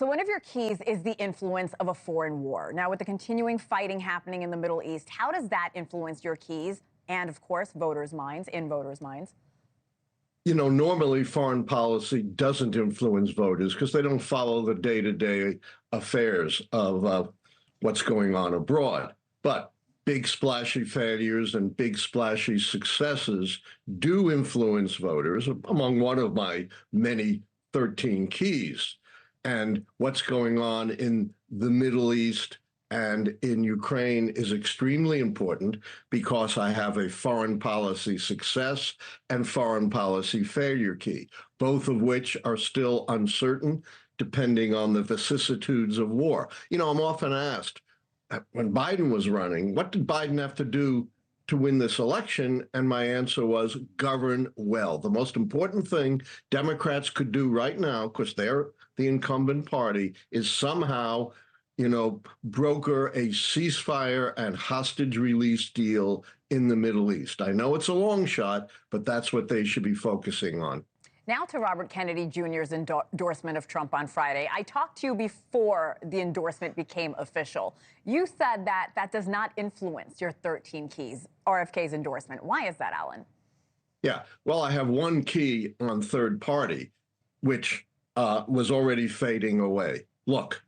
So one of your keys is the influence of a foreign war. Now, with the continuing fighting happening in the Middle East, how does that influence your keys and, of course, voters' minds, in voters' minds? Normally foreign policy doesn't influence voters because they don't follow the day-to-day affairs of what's going on abroad. But big splashy failures and big splashy successes do influence voters, among one of my many 13 keys. And what's going on in the Middle East and in Ukraine is extremely important because I have a foreign policy success and foreign policy failure key, both of which are still uncertain depending on the vicissitudes of war. I'm often asked, when Biden was running, what did Biden have to do to win this election? And my answer was govern well. The most important thing Democrats could do right now, because they're the incumbent party, is somehow broker a ceasefire and hostage release deal in the Middle East. I know it's a long shot, but that's what they should be focusing on. Now to Robert Kennedy Jr.'s endorsement of Trump on Friday. I talked to you before the endorsement became official. You said that that does not influence your 13 keys, RFK's endorsement. Why is that, Allan? Yeah, well, I have one key on third party, which was already fading away. Look,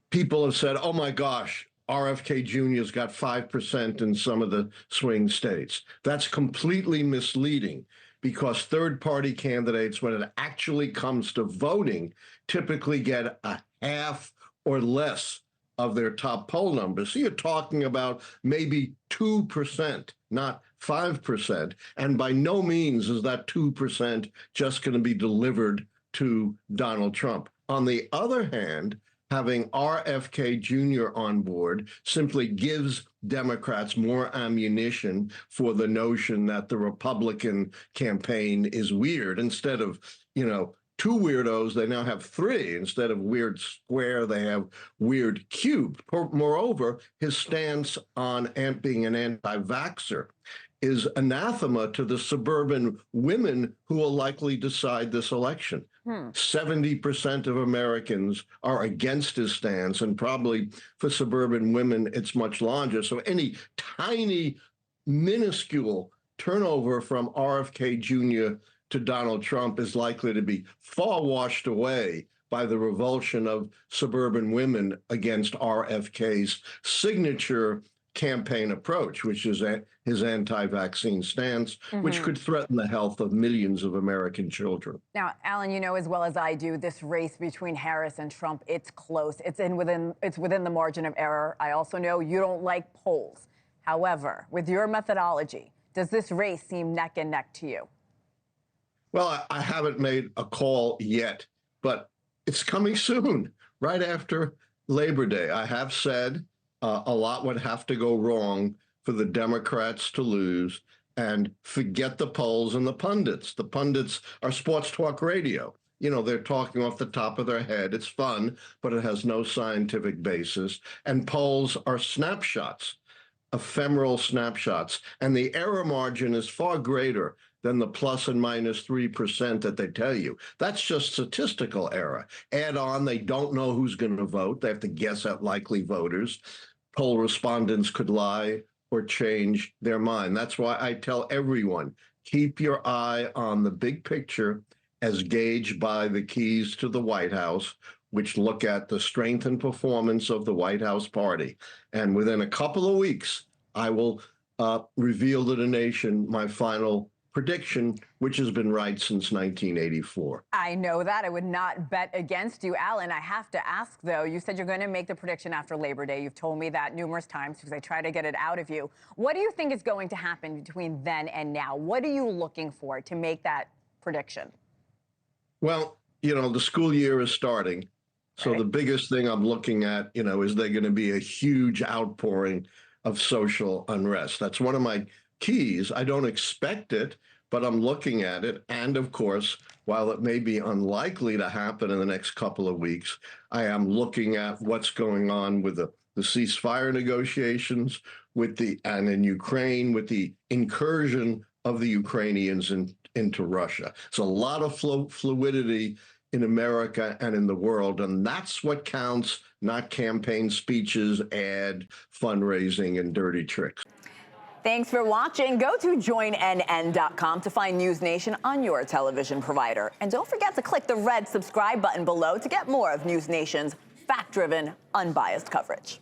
people have said, oh my gosh, RFK Jr.'s got 5% in some of the swing states. That's completely misleading because third-party candidates, when it actually comes to voting, typically get a half or less of their top poll numbers. So you're talking about maybe 2%, not 5%. And by no means is that 2% just going to be delivered to Donald Trump. On the other hand, having RFK Jr. on board simply gives Democrats more ammunition for the notion that the Republican campaign is weird. Instead of, two weirdos, they now have three. Instead of weird square, they have weird cube. Moreover, his stance on being an anti-vaxxer is anathema to the suburban women who will likely decide this election. 70% of Americans are against his stance, and probably for suburban women, it's much larger. So any tiny, minuscule turnover from RFK Jr. to Donald Trump is likely to be far washed away by the revulsion of suburban women against RFK's signature campaign approach, which is his anti-vaccine stance, which could threaten the health of millions of American children. Now, Allan, you know as well as I do, this race between Harris and Trump, it's close. It's within the margin of error. I also know you don't like polls. However, with your methodology, does this race seem neck and neck to you? Well, I haven't made a call yet, but it's coming soon, right after Labor Day. I have said a lot would have to go wrong for the Democrats to lose, and forget the polls and the pundits. The pundits are sports talk radio. They're talking off the top of their head. It's fun, but it has no scientific basis. And polls are snapshots, ephemeral snapshots. And the error margin is far greater than the plus and minus 3% that they tell you. That's just statistical error. Add on, they don't know who's going to vote. They have to guess at likely voters. Poll respondents could lie or change their mind. That's why I tell everyone, keep your eye on the big picture as gauged by the keys to the White House, which look at the strength and performance of the White House party. And within a couple of weeks, I will reveal to the nation my final prediction, which has been right since 1984. I know that. I would not bet against you. Allan, I have to ask, though, you said you're going to make the prediction after Labor Day. You've told me that numerous times because I try to get it out of you. What do you think is going to happen between then and now? What are you looking for to make that prediction? Well, the school year is starting. So Right. The biggest thing I'm looking at, is there going to be a huge outpouring of social unrest? That's one of my keys. I don't expect it, but I'm looking at it. And of course, while it may be unlikely to happen in the next couple of weeks, I am looking at what's going on with the ceasefire negotiations and in Ukraine with the incursion of the Ukrainians into Russia. So a lot of fluidity in America and in the world. And that's what counts, not campaign speeches, ad, fundraising, and dirty tricks. Thanks for watching. Go to joinnn.com to find NewsNation on your television provider. And don't forget to click the red subscribe button below to get more of NewsNation's fact-driven, unbiased coverage.